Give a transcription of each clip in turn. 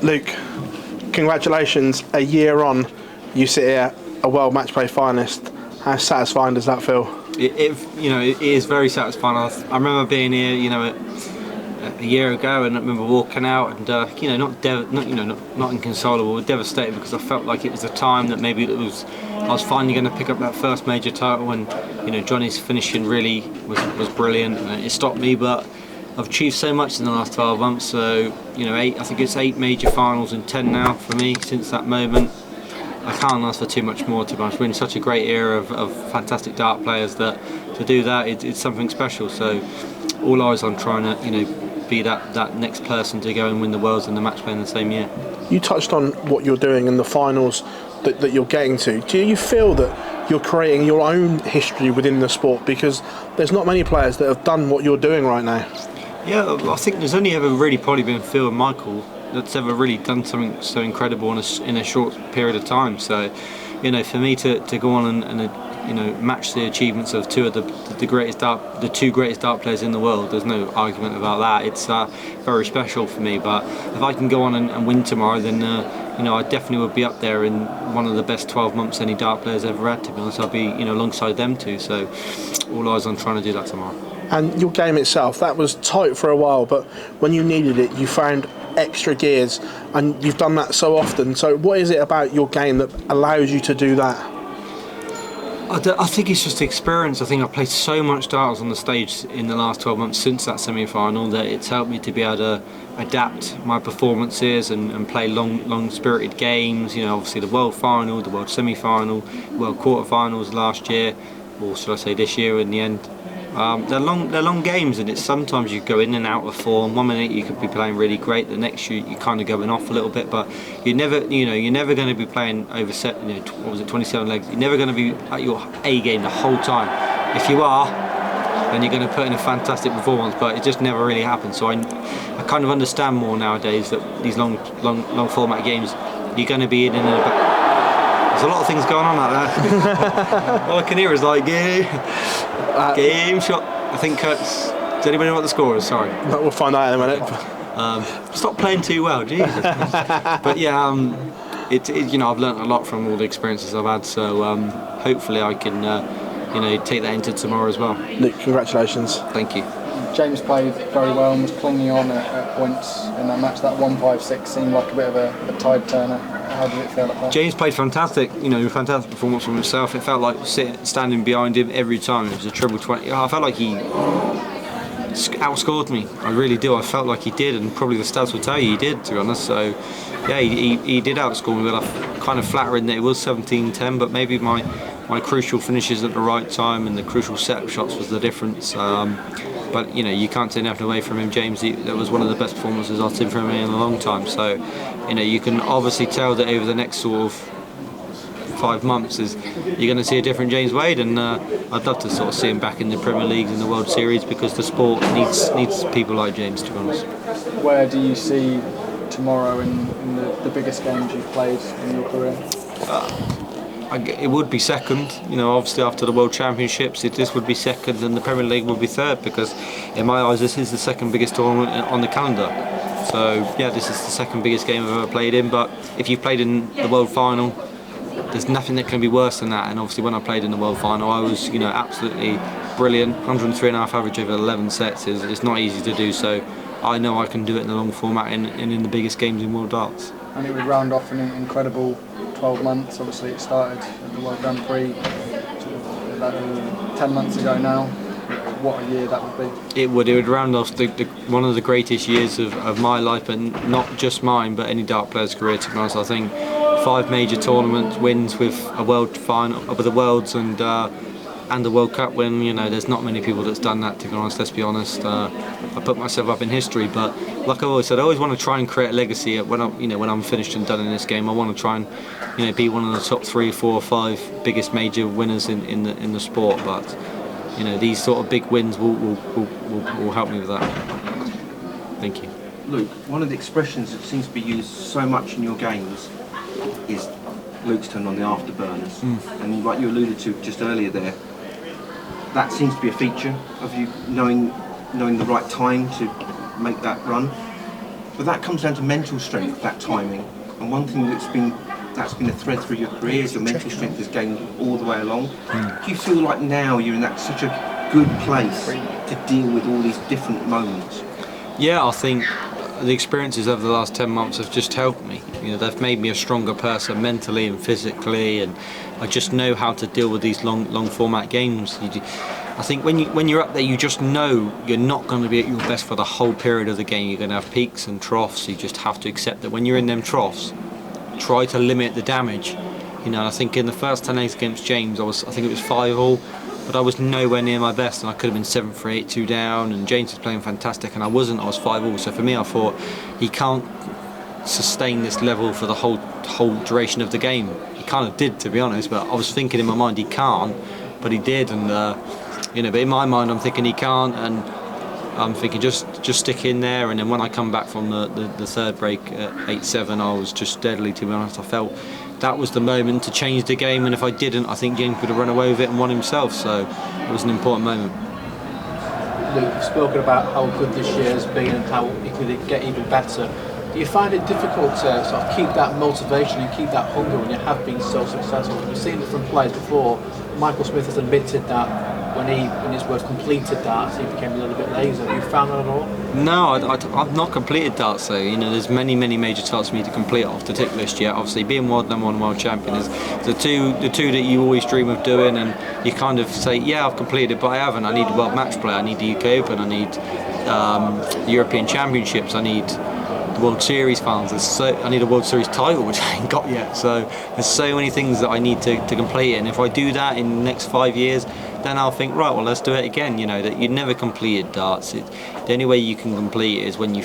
Luke, congratulations. A year on, you sit here, a World Match Play finalist. How satisfying does that feel? It is very satisfying. I remember being here, a year ago, and I remember walking out and not inconsolable, but devastated, because I felt like it was a time that maybe I was finally going to pick up that first major title, and Johnny's finishing really was brilliant, and it stopped me, but I've achieved so much in the last 12 months. So I think it's 8 major finals and 10 now for me since that moment. I can't ask for too much more, to be honest. We're in such a great era of fantastic dart players that to do that, it's something special. So all eyes on trying to be that next person to go and win the Worlds and the match play in the same year. You touched on what you're doing in the finals that you're getting to. Do you feel that you're creating your own history within the sport? Because there's not many players that have done what you're doing right now. Yeah, I think there's only ever really probably been Phil and Michael that's ever really done something so incredible in a short period of time. So, for me to go on and match the achievements of two of the two greatest dart players in the world, there's no argument about that. It's very special for me. But if I can go on and win tomorrow, then I definitely would be up there in one of the best 12 months any dart players ever had. To be honest, I'll be alongside them too. So all eyes on trying to do that tomorrow. And your game itself, that was tight for a while, but when you needed it, you found extra gears, and you've done that so often. So what is it about your game that allows you to do that? I think it's just experience. I think I've played so much darts on the stage in the last 12 months since that semi-final that it's helped me to be able to adapt my performances and play long spirited games. Obviously the World Final, the World Semi-Final, World Quarter-Finals last year, or should I say this year in the end. They're long games, and it's sometimes you go in and out of form. 1 minute you could be playing really great, the next you're kind of going off a little bit, but you're never going to be playing over set. 27 legs. You're never going to be at your A game the whole time. If you are, then you're going to put in a fantastic performance, but it just never really happens. So I kind of understand more nowadays that these long format games, you're going to be in and out. There's a lot of things going on out there. All I can hear is like game shot. I think Kurt's. Does anybody know what the score is? Sorry. We'll find out in a minute. Stop playing too well, Jesus. But yeah, I've learnt a lot from all the experiences I've had. So hopefully I can take that into tomorrow as well. Luke, congratulations. Thank you. James played very well and was clinging on at points in that match. That 1-5-6 seemed like a bit of a tide turner. How did it feel like that? James played fantastic, fantastic performance from himself. It felt like standing behind him every time. It was a triple 20. I felt like he outscored me. I really do. I felt like he did, and probably the stats will tell you he did, to be honest. So yeah, he did outscore me, but I'm kind of flattering that it was 17-10, but maybe my crucial finishes at the right time and the crucial set shots was the difference. But you can't take nothing away from him, James. That was one of the best performances I've seen from him in a long time. So, you can obviously tell that over the next sort of 5 months you're going to see a different James Wade, and I'd love to sort of see him back in the Premier Leagues and the World Series, because the sport needs people like James, to be honest. Where do you see tomorrow in the biggest games you've played in your career? It would be second, obviously after the World Championships, this would be second and the Premier League would be third, because in my eyes this is the second biggest tournament on the calendar. So yeah, this is the second biggest game I've ever played in, but if you've played in the World Final, there's nothing that can be worse than that. And obviously when I played in the World Final, I was absolutely brilliant. 103.5 average over 11 sets it's not easy to do, so I know I can do it in the long format and in the biggest games in world darts. And it would round off an incredible 12 months. Obviously it started at the World Grand Prix 10 months ago now. What a year that would be. It would round off one of the greatest years of my life, and not just mine but any dart player's career, to be honest. I think 5 major tournament wins with a world final, with the Worlds and the World Cup win. There's not many people that's done that, to be honest. Let's be honest. I put myself up in history, but like I've always said, I always want to try and create a legacy. When I'm finished and done in this game, I want to try and be one of the top 3, 4, 5 biggest major winners in the sport. But these sort of big wins will help me with that. Thank you. Luke, one of the expressions that seems to be used so much in your games is Luke's turn on the afterburners, and like you alluded to just earlier there, that seems to be a feature of you knowing the right time to make that run. But that comes down to mental strength, that timing. And one thing that's been a thread through your career is your mental strength has gained all the way along. Do you feel like now you're in that such a good place to deal with all these different moments? Yeah, I think the experiences over the last 10 months have just helped me. You know, they've made me a stronger person mentally and physically, and I just know how to deal with these long format games. I think when you're up there, you just know you're not going to be at your best for the whole period of the game. You're going to have peaks and troughs. You just have to accept that when you're in them troughs, try to limit the damage. You know, I think in the first 10 days against James, I think it was 5-all, but I was nowhere near my best, and I could have been 7-3, 8-2 down, and James was playing fantastic, and I wasn't. I was 5-all. So for me, I thought he can't sustain this level for the whole duration of the game. He kind of did, to be honest, but I was thinking in my mind he can't, but he did, and but in my mind I'm thinking he can't, and I'm thinking just stick in there. And then when I come back from the third break at 8-7, I was just deadly, to be honest. I felt that was the moment to change the game, and if I didn't, I think James would have run away with it and won himself. So it was an important moment. Luke, you've spoken about how good this year has been and how it could get even better. Do you find it difficult to sort of keep that motivation and keep that hunger when you have been so successful? We've seen it from players before. Michael Smith has admitted that when his words completed darts, he became a little bit lazy. Have you found that at all? No, I've not completed darts though. You know, there's many major tasks for me to complete off the tick list yet. Obviously, being world number one world champion is the two that you always dream of doing, and you kind of say, yeah, I've completed it, but I haven't. I need a world match play. I need the UK Open. I need the European Championships. I need the World Series finals. I need a World Series title, which I ain't got yet. So there's so many things that I need to complete, and if I do that in the next 5 years, then I'll think, right, well, let's do it again. You know, that you never completed darts. The only way you can complete it is when you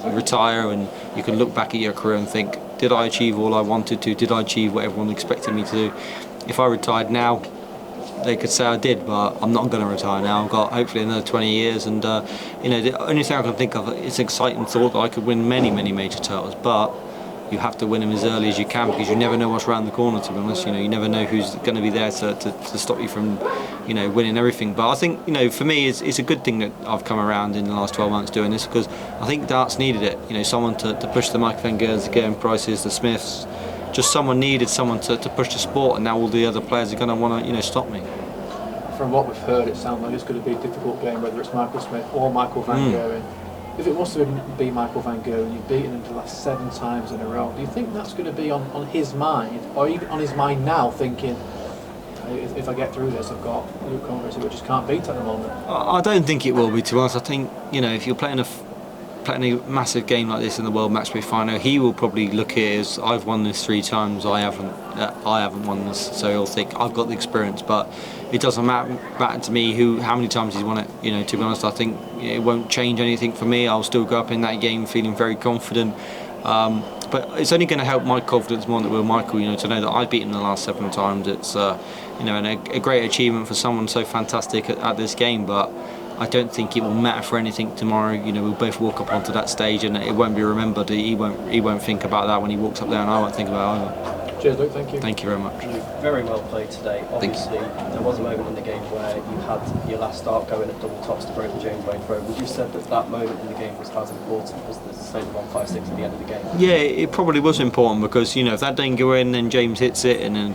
retire, and you can look back at your career and think, did I achieve all I wanted to? Did I achieve what everyone expected me to do? If I retired now, they could say I did, but I'm not going to retire now. I've got hopefully another 20 years, and the only thing I can think of is an exciting thought that I could win many major titles, but you have to win them as early as you can, because you never know what's around the corner, to be honest. You know, you never know who's going to be there to stop you from, winning everything. But I think, for me, it's a good thing that I've come around in the last 12 months doing this, because I think darts needed it. You know, someone to push the Michael van Gerwen's, the Gerwen Prices, the Smiths. Just someone needed someone to push the sport, and now all the other players are going to want to, stop me. From what we've heard, it sounds like it's going to be a difficult game, whether it's Michael Smith or Michael van Gerwen. If it was to be Michael van Gerwen, you've beaten him the last 7 times in a row. Do you think that's going to be on his mind, or even on his mind now, thinking, if I get through this, I've got Luke Humphries, who I just can't beat at the moment? I don't think it will be, to be honest. I think, if you're playing a massive game like this in the World Match Play final, he will probably look at it as, I've won this 3 times, I haven't won this, so he'll think I've got the experience. But it doesn't matter to me how many times he's won it. To be honest, I think it won't change anything for me. I'll still go up in that game feeling very confident. But it's only going to help my confidence more than it will Michael. To know that I've beaten him the last 7 times. It's and a great achievement for someone so fantastic at this game. But I don't think it will matter for anything tomorrow. We'll both walk up onto that stage, and it won't be remembered. He won't think about that when he walks up there, and I won't think about it either. Cheers, Luke. Thank you. Thank you very much. Very well played today. Obviously, there was a moment in the game where you had your last start going at double tops to break the James Wade throw. Would you say that moment in the game was as important as the same 156 at the end of the game? Yeah, it probably was important, because if that didn't go in, then James hits it, and then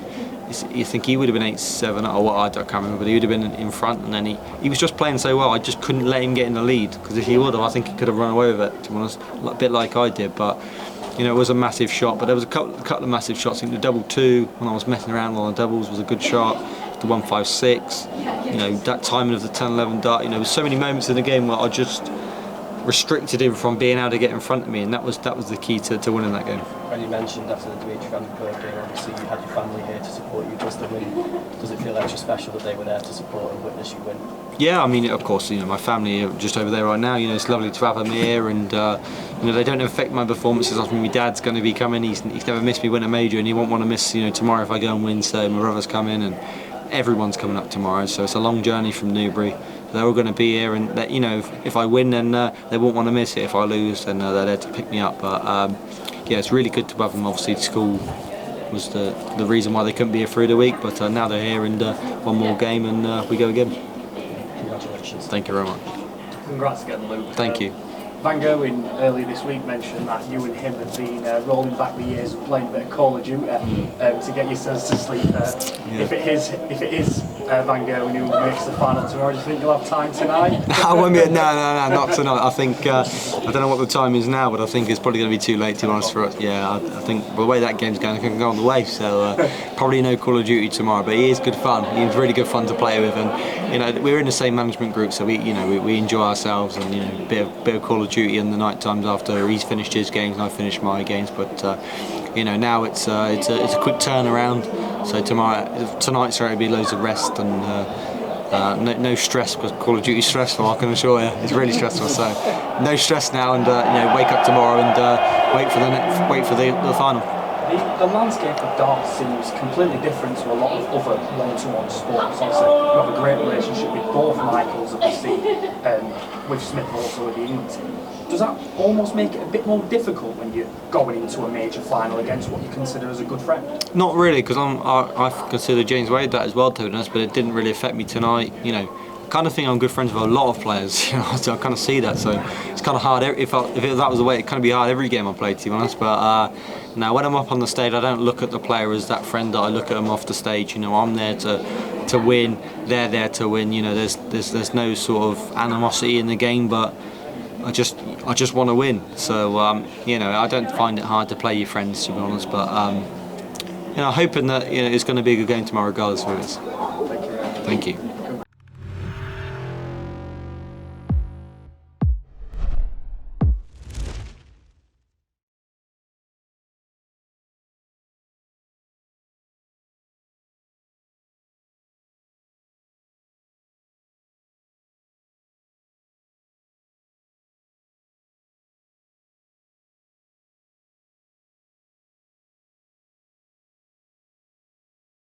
you think he would have been 8-7 or what, I can't remember, but he would have been in front, and then he was just playing so well. I just couldn't let him get in the lead, because if he would have, I think he could have run away with it, to be honest, a bit like I did. But it was a massive shot. But there was a couple of massive shots. I think the double 2, when I was messing around on the doubles, was a good shot. The 156, that timing of the 10-11 dart. There was so many moments in the game where I just restricted him from being able to get in front of me, and that was the key to winning that game. And you mentioned after the Dimitri van der Berg game, obviously you had your family here to support you. Does it feel extra special that they were there to support and witness you win? Yeah, of course, my family are just over there right now. It's lovely to have them here, and they don't affect my performances. I mean, my dad's going to be coming. He's never missed me win a major, and he won't want to miss tomorrow if I go and win. So my brother's coming, and everyone's coming up tomorrow. So it's a long journey from Newbury. They're all going to be here, and if I win, then they won't want to miss it. If I lose, then they're there to pick me up. But it's really good to have them. Obviously, school was the reason why they couldn't be here through the week, but now they're here, and one more game, and we go again. Congratulations. Thank you very much. Congrats again, Luke. Thank you. Van Gerwen earlier this week mentioned that you and him have been rolling back the years of playing a bit of Call of Duty to get yourselves to sleep. If it is Van Gerwen who makes the final tomorrow, do you think you'll have time tonight? I won't be. No, not tonight. I think I don't know what the time is now, but I think it's probably going to be too late to be honest for us. Yeah, I think the way that game's going, I can go on the way. So probably no Call of Duty tomorrow, but he is good fun. He's really good fun to play with, and we're in the same management group, so we enjoy ourselves, and bit of Call of Duty in the night times after he's finished his games and I finished my games. But now it's a quick turnaround. So tonight's going to be loads of rest and no stress, because Call of Duty is stressful. I can assure you, it's really stressful. So no stress now, and wake up tomorrow and wait for the final. The landscape of darts seems completely different to a lot of other one-to-one sports. Obviously, you have a great relationship with both Michaels, obviously, with Smith, also with the England team. Does that almost make it a bit more difficult when you're going into a major final against what you consider as a good friend? Not really, because I consider James Wade that as well, to be honest, but it didn't really affect me tonight. I kind of think I'm good friends with a lot of players, so I kind of see that. So it's kind of hard. If that was the way, it'd kind of be hard every game I played, to be honest. But now when I'm up on the stage, I don't look at the player as that friend that I look at them off the stage. I'm there to win. They're there to win. There's no sort of animosity in the game, but I just want to win. So I don't find it hard to play your friends, to be honest. But hoping that it's going to be a good game tomorrow, regardless of who it is. Thank you.